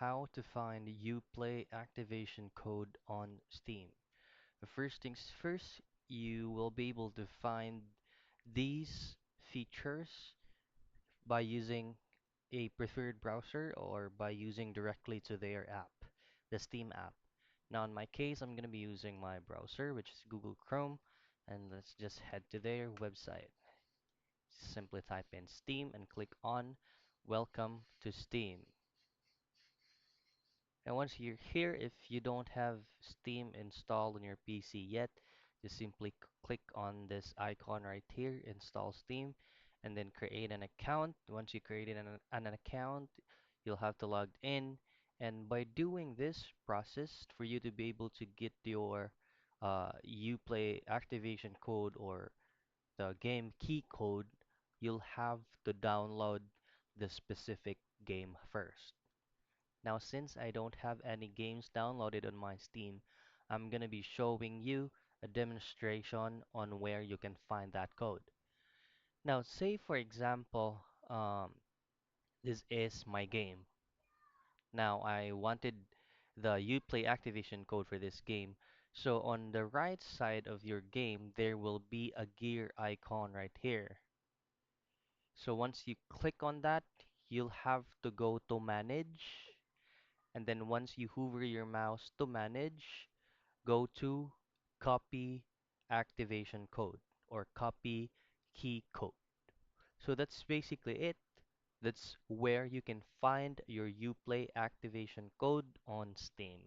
How to find Uplay activation code on Steam. The first things first, you will be able to find these features by using a preferred browser or by using directly to their app, the Steam app. Now in my case, I'm going to be using my browser, which is Google Chrome, and let's just head to their website. Simply type in Steam and click on Welcome to Steam. And once you're here, if you don't have Steam installed on your PC yet, just simply click on this icon right here, install Steam, and then create an account. Once you created an account, you'll have to log in. And by doing this process, for you to be able to get your Uplay activation code or the game key code, you'll have to download the specific game first. Now, since I don't have any games downloaded on my Steam, I'm gonna be showing you a demonstration on where you can find that code. Now, say for example, this is my game. Now, I wanted the Uplay activation code for this game. So on the right side of your game, there will be a gear icon right here. So once you click on that, you'll have to go to manage. And then once you hover your mouse to manage, go to copy activation code or copy key code. So that's basically it. That's where you can find your Uplay activation code on Steam.